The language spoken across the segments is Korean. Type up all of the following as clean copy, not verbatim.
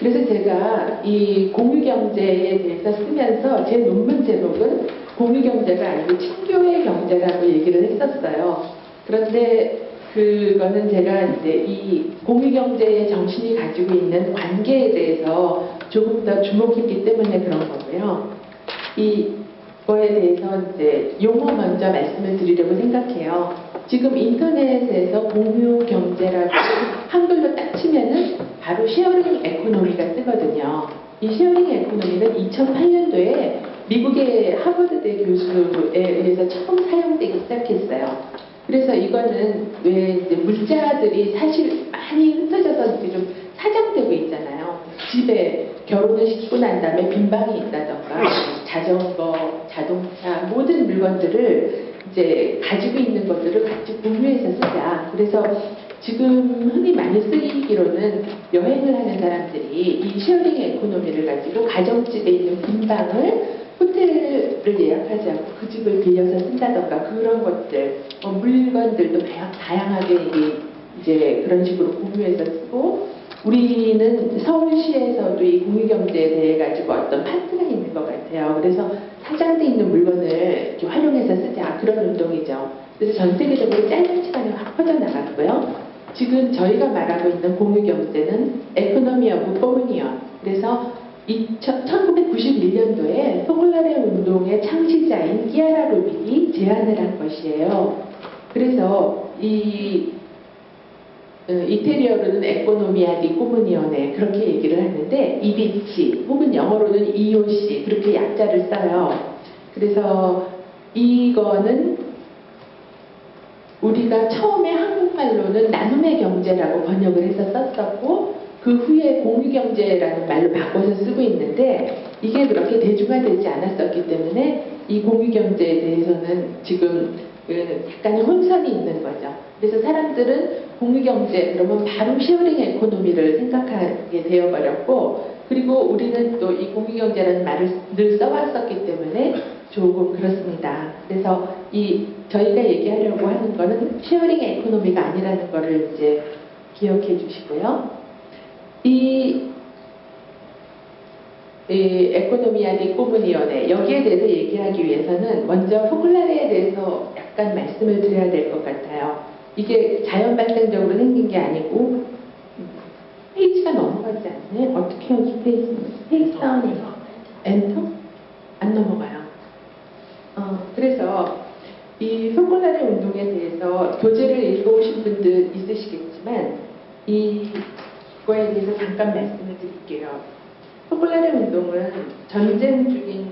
그래서 제가 이 공유경제에 대해서 쓰면서 제 논문 제목은 공유경제가 아니고 친교의 경제라고 얘기를 했었어요. 그런데 그거는 제가 이제 이 공유경제의 정신이 가지고 있는 관계에 대해서 조금 더 주목했기 때문에 그런 거고요. 이거에 대해서 이제 용어 먼저 말씀을 드리려고 생각해요. 지금 인터넷에서 공유경제라고 한글로 딱 치면은 바로 쉐어링 에코노미가 뜨거든요. 이 쉐어링 에코노미는 2008년도에 미국의 하버드대 교수에 의해서 처음 사용되기 시작했어요. 그래서 이거는 왜 이제 물자들이 사실 많이 흩어져서 이렇게 좀 사장되고 있잖아요. 집에 결혼을 시키고 난 다음에 빈 방이 있다던가 자전거, 자동차 모든 물건들을 이제 가지고 있는 것들을 같이 공유해서 쓰자. 그래서 지금 흔히 많이 쓰이기로는 여행을 하는 사람들이 이 쉐어링 에코노미를 가지고 가정집에 있는 빈 방을 호텔을 예약하지 않고 그 집을 빌려서 쓴다던가 그런 것들, 물건들도 다양하게 이제 그런 식으로 공유해서 쓰고, 우리는 서울시에서도 이 공유경제에 대해 가지고 어떤 파트가 있는 것 같아요. 그래서 사장돼 있는 물건을 이렇게 활용해서 쓰자, 그런 운동이죠. 그래서 전 세계적으로 짧은 시간에 확 퍼져나갔고요. 지금 저희가 말하고 있는 공유경제는 에코노미 오브 코뮤니언, 그래서 1991년도에 포글라레 운동의 창시자인 키아라 루빅이 제안을 한 것이에요. 그래서 이 이태리어로는 에코노미아 디 코무니언에 그렇게 얘기를 하는데, EBC 혹은 영어로는 EOC 그렇게 약자를 써요. 그래서 이거는 우리가 처음에 한국말로는 나눔의 경제라고 번역을 해서 썼었고, 그 후에 공유경제라는 말로 바꿔서 쓰고 있는데, 이게 그렇게 대중화되지 않았었기 때문에 이 공유경제에 대해서는 지금 약간의 혼선이 있는 거죠. 그래서 사람들은 공유경제 그러면 바로 쉐어링 에코노미를 생각하게 되어버렸고, 그리고 우리는 또 이 공유경제라는 말을 늘 써왔었기 때문에 조금 그렇습니다. 그래서 저희가 얘기하려고 하는 거는 쉐어링 에코노미가 아니라는 거를 이제 기억해 주시고요. 이 에코노미아 디 코무니언에 여기에 대해서 얘기하기 위해서는 먼저 포글라레에 대해서 약간 말씀을 드려야 될 것 같아요. 이게 자연 발생적으로 생긴 게 아니고, 페이지가 넘어가지 않네. 어떻게 여기 페이지 다운이 엔터? 안 넘어가요. 그래서 이 포글라레 운동에 대해서 교재를 읽어오신 분들 있으시겠지만 이거에 대해서 잠깐 말씀을 드릴게요. 포글라레 운동은 전쟁 중인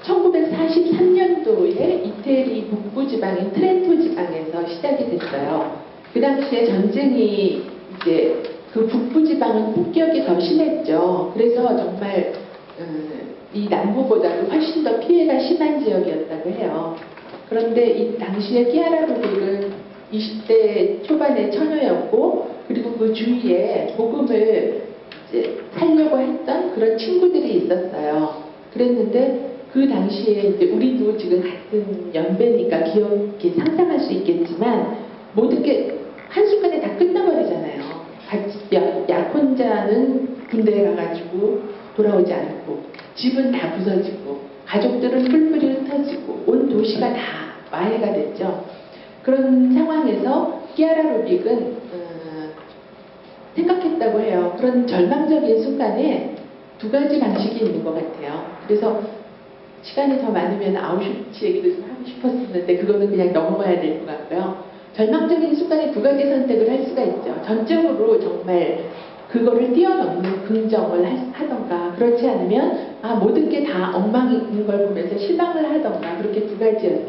1943년도에 이태리 북부 지방인 트렌토 지방에서 시작이 됐어요. 그 당시에 전쟁이 이제 그 북부 지방은 폭격이 더 심했죠. 그래서 정말 이 남부보다도 훨씬 더 피해가 심한 지역이었다고 해요. 그런데 이 당시에 키아라 루빅은 20대 초반의 처녀였고, 그리고 그 주위에 복음을 이제 살려고 했던 그런 친구들이 있었어요. 그랬는데 그 당시에 이제 우리도 지금 같은 연배니까 기억이 상상할 수 있겠지만, 모든 게 한순간에 다 끝나버리잖아요. 약혼자는 군대에 가가지고 돌아오지 않고, 집은 다 부서지고, 가족들은 뿔뿔이 흩어지고, 온 도시가 다 와해가 됐죠. 그런 상황에서 키아라 루빅은 생각했다고 해요. 그런 절망적인 순간에 두 가지 방식이 있는 것 같아요. 그래서 시간이 더 많으면 아우슈비츠 얘기도 좀 하고 싶었었는데 그거는 그냥 넘어가야 될 것 같고요. 절망적인 순간에 두 가지 선택을 할 수가 있죠. 전적으로 정말 그거를 뛰어넘는 긍정을 하던가, 그렇지 않으면 모든 게 다 엉망인 걸 보면서 실망을 하던가, 그렇게 두 가지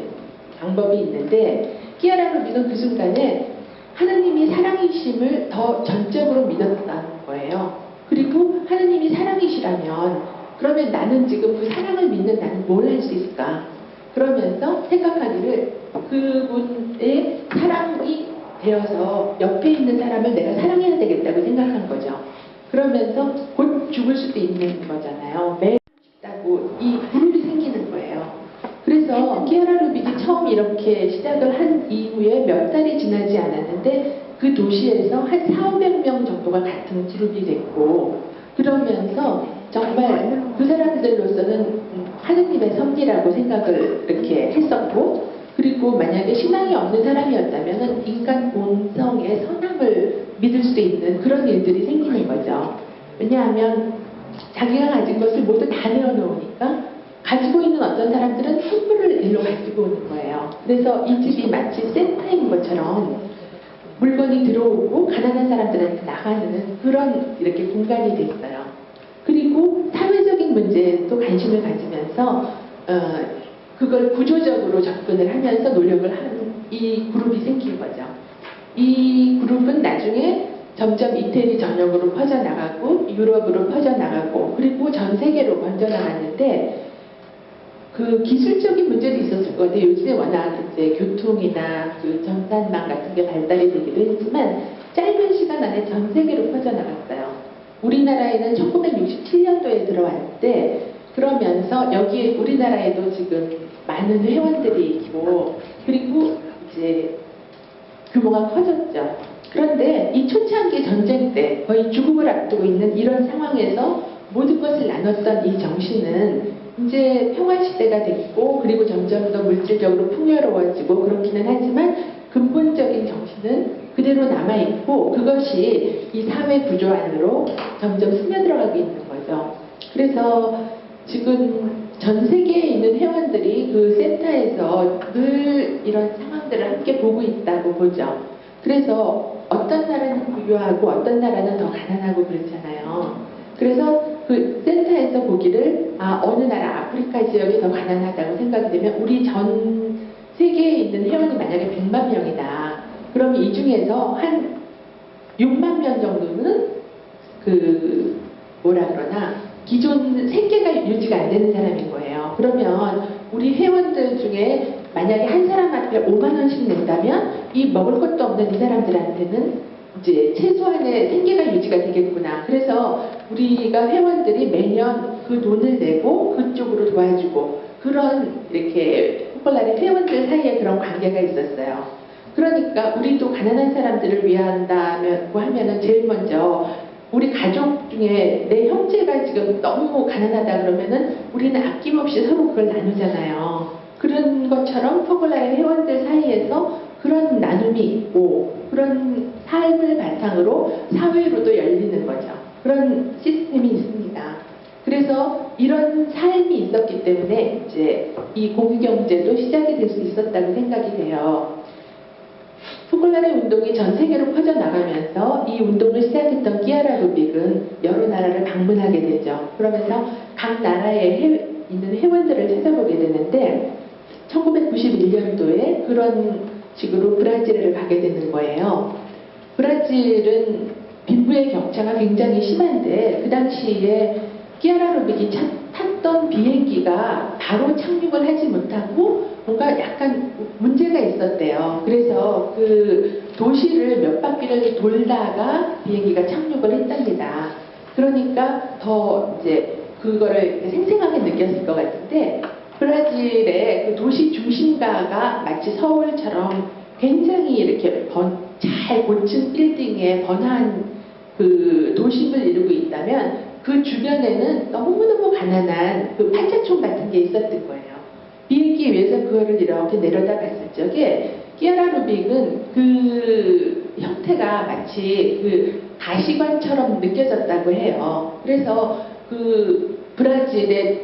방법이 있는데, 키아라 루빅은 그 순간에 하느님이 사랑이심을 더 전적으로 믿었다는 거예요. 그리고 하느님이 사랑이시라면 그러면 나는 지금 그 사랑을 믿는 나는 뭘 할 수 있을까? 그러면서 생각하기를, 그분의 사랑이 되어서 옆에 있는 사람을 내가 사랑해야 되겠다고 생각한 거죠. 그러면서 곧 죽을 수도 있는 거잖아요. 매일 죽다고 이 불운이 생기는 거예요. 그래서 키아라 루빅이 처음 이렇게 시작을 한 이후에 몇 달이 지나지 않았는데 그 도시에서 한 400~500명 정도가 같은 그룹이 됐고, 그러면서 정말 그 사람들로서는 하느님의 섭리라고 생각을 이렇게 했었고, 그리고 만약에 신앙이 없는 사람이었다면 인간 본성의 선함을 믿을 수 있는 그런 일들이 생기는 거죠. 왜냐하면 자기가 가진 것을 모두 다 내어놓으니까 가지고 있는 어떤 사람들은 선물을 일로 가지고 오는 거예요. 그래서 이 집이 마치 센터인 것처럼 물건이 들어오고 가난한 사람들한테 나가는 그런 이렇게 공간이 됐어요. 그리고 사회적인 문제에 또 관심을 가지면서 그걸 구조적으로 접근을 하면서 노력을 하는 이 그룹이 생긴 거죠. 이 그룹은 나중에 점점 이태리 전역으로 퍼져나가고 유럽으로 퍼져나가고 그리고 전 세계로 번져나갔는데, 그 기술적인 문제도 있었을 건데 요즘에 워낙 이제 교통이나 그 전산망 같은 게 발달이 되기도 했지만 짧은 시간 안에 전 세계로 퍼져나갔어요. 우리나라에는 1967년도에 들어왔는데, 그러면서 여기에 우리나라에도 지금 많은 회원들이 있고 그리고 이제 규모가 커졌죠. 그런데 이 초창기 전쟁 때 거의 죽음을 앞두고 있는 이런 상황에서 모든 것을 나눴던 이 정신은 이제 평화시대가 됐고 그리고 점점 더 물질적으로 풍요로워지고 그렇기는 하지만 근본적인 정신은 그대로 남아있고 그것이 이 사회 구조 안으로 점점 스며들어가고 있는 거죠. 그래서 지금 전 세계에 있는 회원들이 그 센터에서 늘 이런 상황들을 함께 보고 있다고 보죠. 그래서 어떤 나라는 부유하고 어떤 나라는 더 가난하고 그렇잖아요. 그래서 그 센터에서 보기를 어느 나라 아프리카 지역이 더 가난하다고 생각이 되면 우리 전 세계에 있는 회원이 만약에 100만 명이다. 그럼 이 중에서 한 6만 명 정도는 그 뭐라 그러나 기존 생계가 유지가 안 되는 사람인 거예요. 그러면 우리 회원들 중에 만약에 한 사람한테 5만 원씩 낸다면 이 먹을 것도 없는 이 사람들한테는 이제 최소한의 생계가 유지가 되겠구나. 그래서 우리가 회원들이 매년 그 돈을 내고 그쪽으로 도와주고 그런 이렇게 포컬라의 회원들 사이에 그런 관계가 있었어요. 그러니까 우리도 가난한 사람들을 위한다고 하면은 제일 먼저 우리 가족 중에 내 형제가 지금 너무 가난하다 그러면은 우리는 아낌없이 서로 그걸 나누잖아요. 그런 것처럼 포컬라의 회원들 사이에서 그런 나눔이 있고 그런 삶을 바탕으로 사회로도 열리는 거죠. 그런 시스템이 있습니다. 그래서 이런 삶이 있었기 때문에 이제 이 공유경제도 시작이 될 수 있었다고 생각이 돼요. 포컬라의 운동이 전 세계로 퍼져나가면서 이 운동을 시작했던 끼아라 루빅은 여러 나라를 방문하게 되죠. 그러면서 각 나라에 있는 회원들을 찾아보게 되는데 1991년도에 그런 식으로 브라질을 가게 되는 거예요. 브라질은 빈부의 격차가 굉장히 심한데 그 당시에 끼아라 루빅이 탔던 비행기가 바로 착륙을 하지 못하고 뭔가 약간 문제가 있었대요. 그래서 그 도시를 몇 바퀴를 돌다가 비행기가 착륙을 했답니다. 그러니까 더 이제 그거를 생생하게 느꼈을 것 같은데, 브라질의 그 도시 중심가가 마치 서울처럼 굉장히 이렇게 잘 고층 빌딩에 번화한 그 도심을 이루고 있다면 그 주변에는 너무너무 가난한 그 팔자촌 같은 게 있었던 거예요. 비행기 위에서 그거를 이렇게 내려다 봤을 적에 끼아라 루빅은 그 형태가 마치 그 가시관처럼 느껴졌다고 해요. 그래서 그 브라질의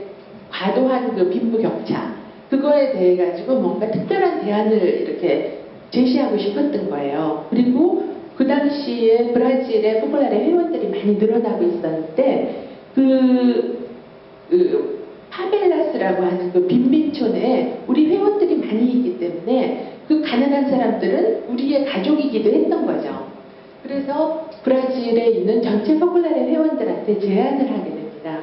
과도한 그 빈부 격차 그거에 대해 가지고 뭔가 특별한 대안을 이렇게 제시하고 싶었던 거예요. 그리고 그 당시에 브라질의 포컬라의 회원들이 많이 늘어나고 있었는데 그 파벨라스라고 하는 그 빈민촌에 우리 회원들이 많이 있기 때문에 그 가난한 사람들은 우리의 가족이기도 했던 거죠. 그래서 브라질에 있는 전체 포컬라의 회원들한테 제안을 하게 됩니다.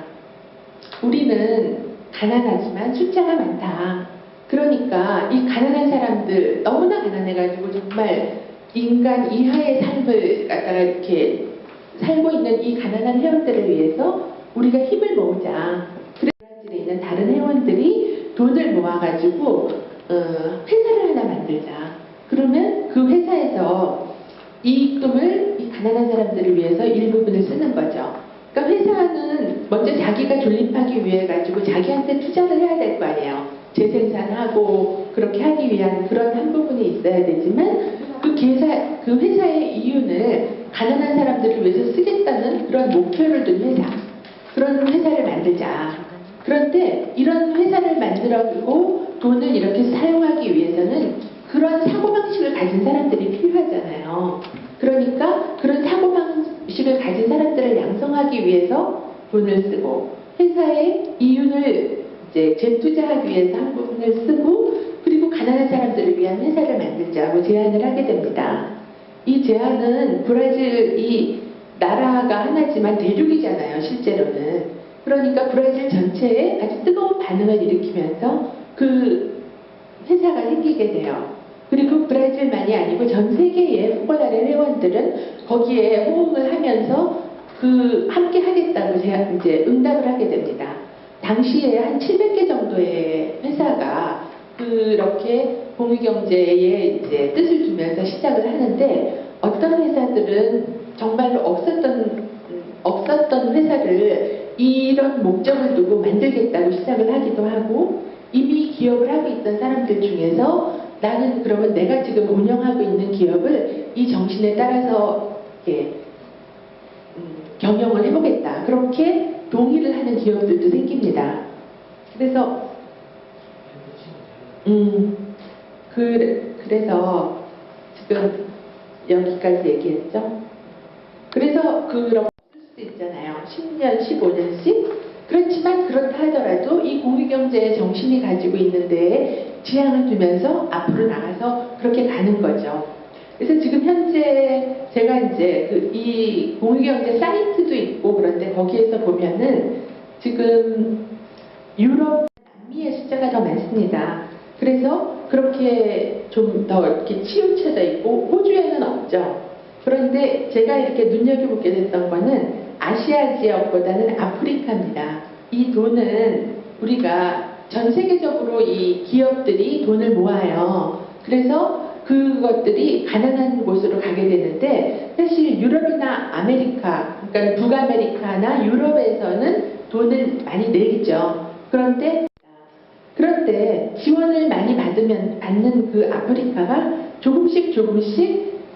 우리는 가난하지만 숫자가 많다. 그러니까 이 가난한 사람들 너무나 가난해가지고 정말 인간 이하의 삶을 갖다가 이렇게 살고 있는 이 가난한 회원들을 위해서 우리가 힘을 모으자. 브라질에 있는 다른 회원들이 돈을 모아가지고 회사를 하나 만들자. 그러면 그 회사에서 이익금을 이 가난한 사람들을 위해서 일부분을 쓰는 거죠. 그러니까 회사는 먼저 자기가 존립하기 위해 가지고 자기한테 투자를 해야 될 거 아니에요. 재생산하고 그렇게 하기 위한 그런 한 부분이 있어야 되지만 그 회사의 이윤을 가난한 사람들을 위해서 쓰겠다는 그런 목표를 둔 회사, 그런 회사를 만들자. 그런데 이런 회사를 만들고 돈을 이렇게 사용하기 위해서는 그런 사고방식을 가진 사람들이 필요하잖아요. 그러니까 그런 사고방식을 가진 사람들을 양성하기 위해서 돈을 쓰고 회사의 이윤을 이제 재투자하기 위해서 한 부분을 쓰고 그리고 가난한 사람들을 위한 회사를 만들자고 제안을 하게 됩니다. 이 제안은 브라질 이 나라가 하나지만 대륙이잖아요, 실제로는. 그러니까 브라질 전체에 아주 뜨거운 반응을 일으키면서 그 회사가 생기게 돼요. 그리고 브라질만이 아니고 전 세계의 포괄나래 회원들은 거기에 호응을 하면서 함께 하겠다고 이제 응답을 하게 됩니다. 당시에 한 700개 정도의 회사가 그렇게 공유경제에 이제 뜻을 두면서 시작을 하는데 어떤 회사들은 정말로 없었던 회사를 이런 목적을 두고 만들겠다고 시작을 하기도 하고 이미 기업을 하고 있던 사람들 중에서 나는 그러면 내가 지금 운영하고 있는 기업을 이 정신에 따라서 경영을 해보겠다. 그렇게 동의를 하는 기업들도 생깁니다. 그래서 그래서 지금 여기까지 얘기했죠. 그래서 그런 쓸 수 있잖아요. 10년, 15년씩. 그렇지만 그렇다 하더라도 이 공유경제의 정신이 가지고 있는 데에 지향을 두면서 앞으로 나가서 그렇게 가는 거죠. 그래서 지금 현재 제가 이제 이 공유경제 사이트도 있고 그런데 거기에서 보면은 지금 유럽, 남미의 숫자가 더 많습니다. 그래서 그렇게 좀 더 이렇게 치우쳐져 있고 호주에는 없죠. 그런데 제가 이렇게 눈여겨보게 됐던 거는 아시아 지역보다는 아프리카입니다. 이 돈은 우리가 전 세계적으로 이 기업들이 돈을 모아요. 그래서 그것들이 가난한 곳으로 가게 되는데 사실 유럽이나 아메리카, 그러니까 북아메리카나 유럽에서는 돈을 많이 내죠. 그런데 지원을 많이 받는 그 아프리카가 조금씩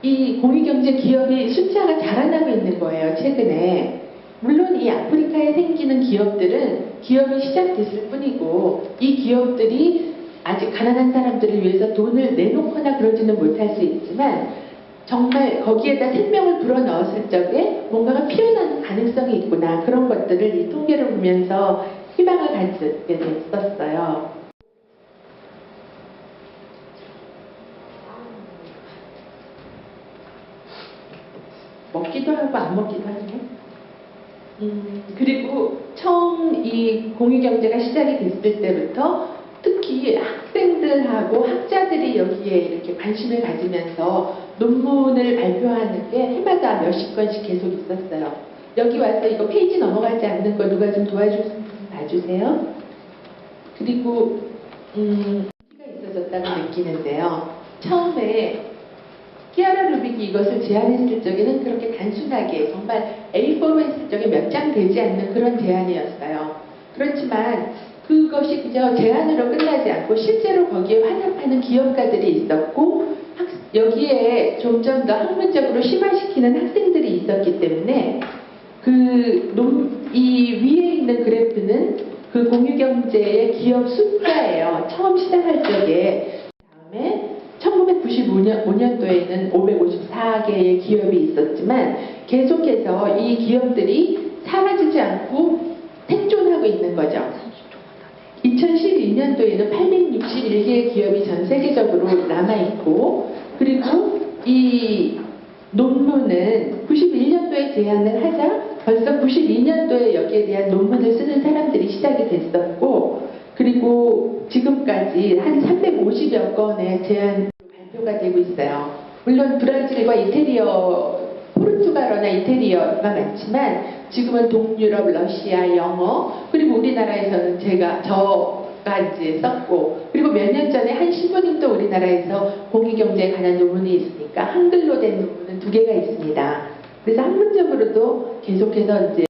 이 공유경제 기업이 숫자가 자라나고 있는 거예요, 최근에. 물론 이 아프리카에 생기는 기업들은 기업이 시작됐을 뿐이고 이 기업들이 아직 가난한 사람들을 위해서 돈을 내놓거나 그러지는 못할 수 있지만 정말 거기에다 생명을 불어넣었을 적에 뭔가가 피어나는 가능성이 있구나. 그런 것들을 이 통계를 보면서 희망을 갖게 됐었어요. 먹기도 하고 안 먹기도 하네. 그리고 처음 이 공유경제가 시작이 됐을 때부터 특히 학생들하고 학자들이 여기에 이렇게 관심을 가지면서 논문을 발표하는 게 해마다 몇십 건씩 계속 있었어요. 여기 와서 이거 페이지 넘어가지 않는 거 누가 좀 도와줄 수 있으면 봐주세요. 그리고 가 있어졌다고 느끼는데요. 처음에 키아라 루빅이 이것을 제안했을 적에는 그렇게 단순하게 정말 A4로 했을 적에 몇 장 되지 않는 그런 제안이었어요. 그렇지만 그것이 그저 제안으로 끝나지 않고 실제로 거기에 환합하는 기업가들이 있었고 여기에 점점 더 학문적으로 심화시키는 학생들이 있었기 때문에 이 위에 있는 그래프는 그 공유경제의 기업 숫자예요. 처음 시작할 적에. 다음에 1995년도에는 554개의 기업이 있었지만 계속해서 이 기업들이 사라지지 않고 생존하고 있는 거죠. 2012년도에는 861개의 기업이 전 세계적으로 남아있고 그리고 이 논문은 91년도에 제안을 하자 벌써 92년도에 여기에 대한 논문을 쓰는 사람들이 시작이 됐었고 그리고 지금까지 한 350여 건의 제안 발표가 되고 있어요. 물론 브라질과 포르투갈어나 이태리어가 많지만 지금은 동유럽, 러시아, 영어 그리고 우리나라에서는 거가 이제 썼고, 그리고 몇 년 전에 한 신부님도 우리나라에서 공유경제에 관한 논문이 있으니까 한글로 된 논문은 2개가 있습니다. 그래서 학문적으로도 계속해서 이제